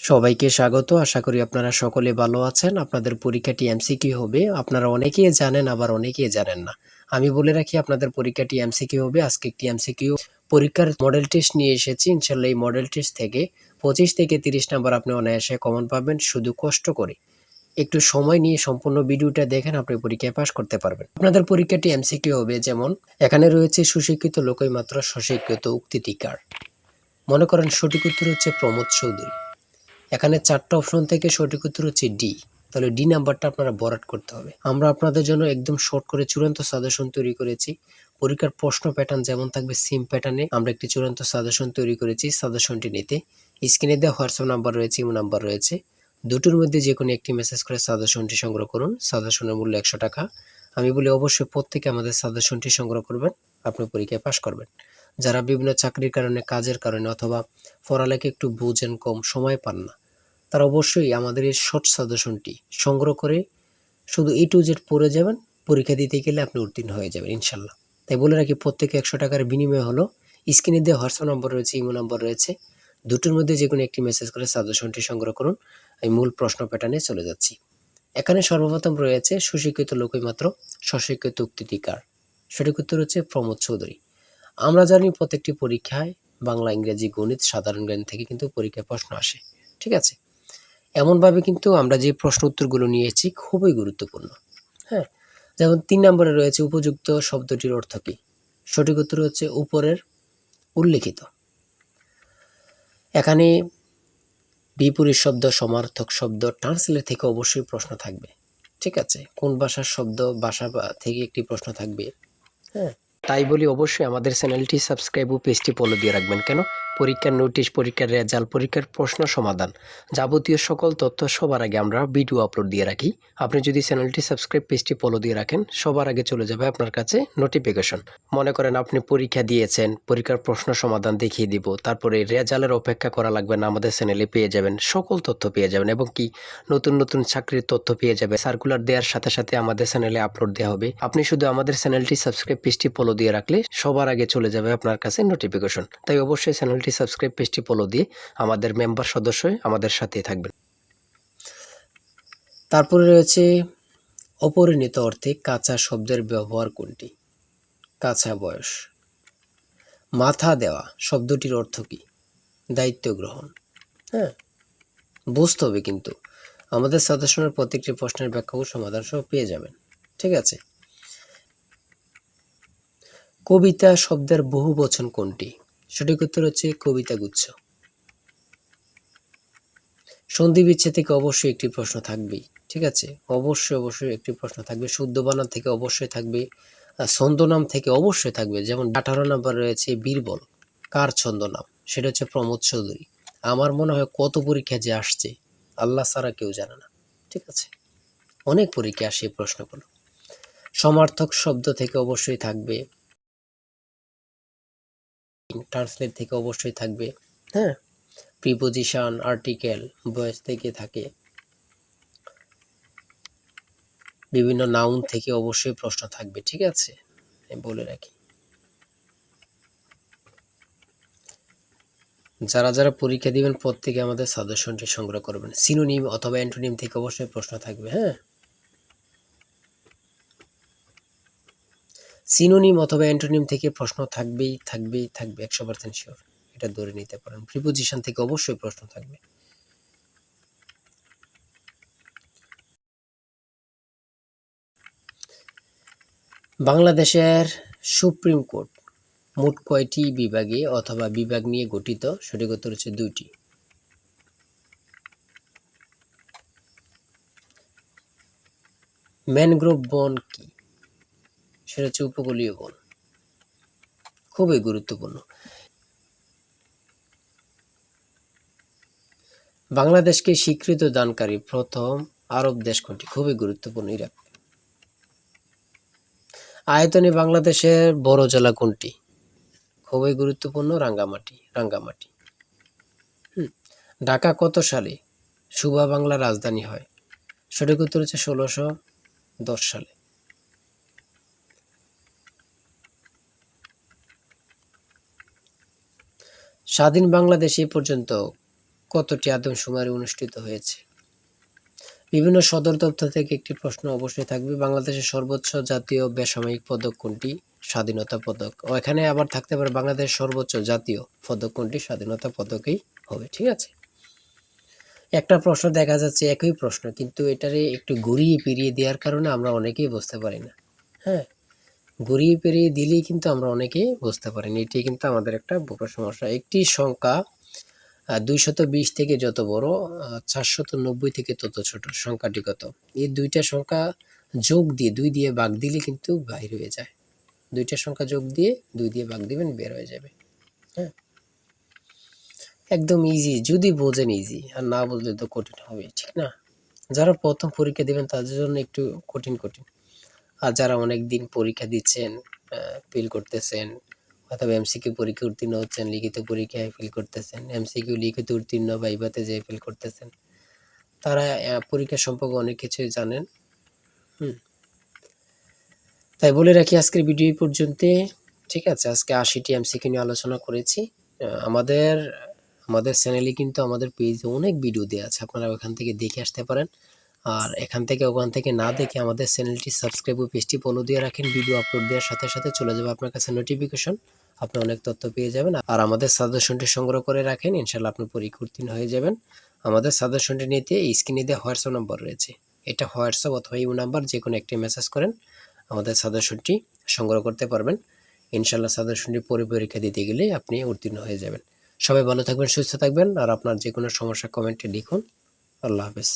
সবাইকে স্বাগত। আশা করি আপনারা সকলে ভালো আছেন। আপনাদের পরীক্ষাটি এমসিকিউ হবে। আপনারা অনেকেই জানেন, আবার অনেকেই জানেন না। আমি বলে রাখি আপনাদের পরীক্ষাটি এমসিকিউ হবে। আজকে একটি এমসিকিউ পরীক্ষার মডেল টেস্ট নিয়ে এসেছি। ইনশাআল্লাহ এই মডেল টেস্ট থেকে 25 থেকে 30 নাম্বার আপনি অনায়াসে কমন পাবেন। শুধু কষ্ট করে একটু সময় নিয়ে সম্পূর্ণ ভিডিওটা দেখেন, আপনি পরীক্ষায় পাস করতে পারবেন। আপনাদের পরীক্ষাটি এমসিকিউ হবে, যেমন এখানে রয়েছে সুশিক্ষিত লোকই মাত্র স্বশিক্ষিত উক্তিটি কার। মনে করেন সঠিক উত্তর হচ্ছে প্রমোদ চৌধুরী। এখানে 4টা অপশন থেকে সঠিক উত্তর হচ্ছে ডি। তাহলে ডি নাম্বারটা আপনারা বরাট করতে হবে। আমরা আপনাদের জন্য একদম শর্ট করে চূড়ান্ত সাজেশন তৈরি করেছি। পরীক্ষার প্রশ্ন প্যাটার্ন যেমন থাকবে সেম প্যাটার্নে আমরা একটি চূড়ান্ত সাজেশন তৈরি করেছি। সাজেশনটি নিতে স্ক্রিনে দেওয়া হোয়াটসঅ্যাপ নাম্বার রয়েছে, ইমো নাম্বার রয়েছে। দুটোর মধ্যে যে কোনো একটি মেসেজ করে সাজেশনটি সংগ্রহ করুন। সাজেশনের মূল্য 100 টাকা। আমি বলি অবশ্যই প্রত্যেকে আমাদের সাজেশনটি সংগ্রহ করবেন, আপনি পরীক্ষায় পাশ করবেন। যারা বিভিন্ন চাকরির কারণে, কাজের কারণে অথবা পড়ালেখা একটু বুঝেন, কম সময় পান না, তারা অবশ্যই আমাদের এই শর্ট সাজেশনটি সংগ্রহ করে শুধু A to Z পড়ে যাবেন। পরীক্ষা দিতে গেলে আপনি উত্তীর্ণ হয়ে যাবেন ইনশাল্লাহ। তাই বলে রাখি, প্রত্যেকে 100 টাকার বিনিময় হলো। স্ক্রিনে দেওয়া হোয়াটসঅ্যাপ নম্বর রয়েছে, ইমো নম্বর রয়েছে। দুটোর মধ্যে যে কোনো একটি মেসেজ করে সাজেশনটি সংগ্রহ করুন। আমি মূল প্রশ্ন প্যাটার্নে চলে যাচ্ছি। এখানে সর্বপ্রথম রয়েছে সুশিক্ষিত লোকই মাত্র স্বশিক্ষিত উক্তিটি কার। সঠিক উত্তর হচ্ছে প্রমোদ চৌধুরী। আমরা জানি প্রত্যেকটি পরীক্ষায় বাংলা, ইংরেজি, গণিত, সাধারণ জ্ঞান থেকে কিন্তু পরীক্ষায় প্রশ্ন আসে। ঠিক আছে, এমনভাবে কিন্তু আমরা যে প্রশ্ন উত্তরগুলো নিয়েছি খুবই গুরুত্বপূর্ণ। হ্যাঁ, যেমন 3 নম্বরে রয়েছে উপযুক্ত শব্দটির অর্থ কী। সঠিক উত্তর হচ্ছে উপরের উল্লেখিত। এখানে বিপরীত শব্দ, সমার্থক শব্দ, ট্রান্সলেট থেকে অবশ্যই প্রশ্ন থাকবে। ঠিক আছে, কোন ভাষার শব্দ, ভাষা থেকে একটি প্রশ্ন থাকবে। হ্যাঁ, তাই বলি অবশ্যই আমাদের চ্যানেলটি সাবস্ক্রাইব ও পেজটি ফলো দিয়ে রাখবেন। কেন? পরীক্ষার নোটিশ, পরীক্ষার রেজাল্ট, পরীক্ষার প্রশ্ন সমাধান, যাবতীয় সকল তথ্য সবার আগে আমরা ভিডিও আপলোড দিয়ে রাখি। আপনি যদি চ্যানেলটি সাবস্ক্রাইব, পেজটি ফলো দিয়ে রাখেন, সবার আগে চলে যাবে আপনার কাছে নোটিফিকেশন। মনে করেন আপনি পরীক্ষা দিয়েছেন, পরীক্ষার প্রশ্ন সমাধান দেখিয়ে দিব, তারপরে রেজাল্টের অপেক্ষা করা লাগবে না, আমাদের চ্যানেলে পেয়ে যাবেন, সকল তথ্য পেয়ে যাবেন। এবং কি নতুন নতুন চাকরির তথ্য পেয়ে যাবে। সার্কুলার দেওয়ার সাথে সাথে আমাদের চ্যানেলে আপলোড দেওয়া হবে। আপনি শুধু আমাদের চ্যানেলটি সাবস্ক্রাইব, পেজটি ফলো দিয়ে রাখলে সবার আগে চলে যাবে আপনার কাছে নোটিফিকেশন। তাই অবশ্যই চ্যানেলটি সাবস্ক্রাইব, পেজটি ফলো দিয়ে আমাদের মেম্বার সদস্য হয়ে আমাদের সাথেই থাকবেন। তারপরে রয়েছে অপরিণত অর্থে কাঁচা শব্দের ব্যবহার কোনটি। কাঁচা বয়স। মাথা দেওয়া শব্দটির অর্থ কী? দায়িত্ব গ্রহণ। হ্যাঁ, বুঝতে হবে কিন্তু আমাদের সাজেশনের প্রত্যেকটি প্রশ্নের ব্যাখ্যা ও সমাধান সহ পেয়ে যাবেন। ঠিক আছে, কবিতা শব্দের বহু বচন কোনটি? সঠিক উত্তর হচ্ছে কবিতা গুচ্ছ। সন্ধি বিচ্ছেদ থেকে অবশ্যই একটি প্রশ্ন থাকবেই। ঠিক আছে, অবশ্যই একটি প্রশ্ন থাকবে। শুদ্ধ বানান থেকে অবশ্যই থাকবে। ছন্দনাম থেকে অবশ্যই থাকবে। যেমন 18 নাম্বার রয়েছে বীরবল, কার ছন্দনাম? সেটা হচ্ছে প্রমোদ চৌধুরী। আমার মনে হয় কত পরীক্ষা যে আসছে আল্লাহ ছাড়া কেউ জানে না। ঠিক আছে, অনেক পরীক্ষা আসে এই প্রশ্নগুলো। সমার্থক শব্দ থেকে অবশ্যই থাকবে। ট্রান্সলেট থেকে অবশ্যই থাকবে। হ্যাঁ, প্রিপোজিশন, আর্টিকেল, ভয়েস থেকে থাকে। বিভিন্ন নাউন থেকে অবশ্যই প্রশ্ন থাকবে। ঠিক আছে, আমি বলে রাখি। যারা যারা পরীক্ষা দিবেন প্রত্যেকে আমাদের সাজেশনটি সংগ্রহ করবেন। সিনোনিম অথবা অ্যান্টোনিম থেকে অবশ্যই প্রশ্ন থাকবে। হ্যাঁ, সিনোনিম অথবা অ্যান্টোনিম থেকে প্রশ্ন থাকবেই 100% শিওর, এটা ধরে নিতে পারেন। প্রিপোজিশন থেকে অবশ্যই প্রশ্ন থাকবে। বাংলাদেশের সুপ্রিম কোর্ট মোট কয়টি বিভাগে অথবা বিভাগ নিয়ে গঠিত? সঠিক উত্তর হচ্ছে 2টি। ম্যানগ্রোভ বন কি? সেটা হচ্ছে উপকূলীয় বন। খুবই গুরুত্বপূর্ণ। বাংলাদেশকে স্বীকৃতি দানকারী প্রথম আরব দেশ কোনটি? খুবই গুরুত্বপূর্ণ, ইরাক। আয়তনে বাংলাদেশের বড় জেলা কোনটি? খুবই গুরুত্বপূর্ণ, রাঙ্গামাটি। ঢাকা কত সালে সুবা বাংলার রাজধানী হয়? সঠিক উত্তর হচ্ছে 1610 সালে। স্বাধীন বাংলাদেশ এ পর্যন্ত কতটি আদমশুমারি অনুষ্ঠিত হয়েছে? বিভিন্ন সদর দপ্তর থেকে একটি প্রশ্ন অবশ্যই থাকবে। বাংলাদেশের সর্বোচ্চ জাতীয় বেসামরিক পদক কোনটি? স্বাধীনতা পদক। ও এখানে আবার থাকতে পারে বাংলাদেশের সর্বোচ্চ জাতীয় পদক কোনটি? স্বাধীনতা পদকই হবে। ঠিক আছে? একটা প্রশ্ন দেখা যাচ্ছে একই প্রশ্ন, কিন্তু এটারে একটু ঘুরিয়ে ফিরিয়ে দেওয়ার কারণে আমরা অনেকেই বুঝতে পারি না। হ্যাঁ? ঘুরিয়ে ফিরিয়ে দিলেই কিন্তু আমরা অনেকেই বুঝতে পারি না। এটি কিন্তু আমাদের একটা বড় সমস্যা। একটি সংখ্যা ২২০ থেকে যত বড়, ৪৯০ থেকে তত ছোট। সংখ্যাটি কত? এই ২টা সংখ্যা যোগ দিয়ে ২ দিয়ে ভাগ দিলে কিন্তু বাইর হয়ে যায়। ২টা সংখ্যা যোগ দিয়ে ২ দিয়ে ভাগ দিবেন, বের হয়ে যাবে। হ্যাঁ? একদম ইজি, যদি বোঝেন ইজি, আর না বুঝলে তো কঠিন হবেই, ঠিক না? যারা প্রথম পরীক্ষা দিবেন তাদের জন্য একটু কঠিন। আর যারা অনেকদিন পরীক্ষা দিচ্ছেন, ফেল করতেছেন, অথবা এমসিকিউ পরীক্ষা উত্তীর্ণ হচ্ছেন, লিখিত পরীক্ষায় ফেল করতেছেন, এমসিকিউ লিখিত উত্তীর্ণ ভাইভাতে যেয়ে ফেল করতেছেন, তারা পরীক্ষা সম্পর্কে অনেক কিছুই জানেন। তাই বলে রাখি আজকের ভিডিও এই পর্যন্তই। ঠিক আছে? আজকে ৮০টি এমসিকিউ নিয়ে আলোচনা করেছি। আমাদের আমাদের চ্যানেলে কিন্তু আমাদের পেজে অনেক ভিডিও দেয়া আছে। আপনারা ওখান থেকে দেখে আসতে পারেন। আর এখান থেকে ওখান থেকে না দেখে আমাদের চ্যানেলটি সাবস্ক্রাইব ও পেজটি ফলো দিয়ে রাখেন। ভিডিও আপলোড দেওয়ার সাথে সাথে চলে যাবে আপনার কাছে নোটিফিকেশন। আপনি অনেক তথ্য পেয়ে যাবেন। আর আমাদের সাজেশনটি সংগ্রহ করে রাখেন। ইনশাআল্লাহ আপনি পরীক্ষা উত্তীর্ণ হয়ে যাবেন। আমাদের সাজেশনটি নিতে স্ক্রিনে দেওয়া হোয়াটসঅ্যাপ নম্বর রয়েছে। এটা হোয়াটসঅ্যাপ অথবা ইমো নাম্বার, যেকোনো একটি মেসেজ করেন, আমাদের সাজেশনটি সংগ্রহ করতে পারবেন। ইনশাআল্লাহ সাজেশনটি পরীক্ষা দিতে গেলে আপনি উত্তীর্ণ হয়ে যাবেন। সবাই ভালো থাকবেন, সুস্থ থাকবেন। আর আপনার যে কোনো সমস্যা কমেন্টে লিখুন। আল্লাহ হাফেজ।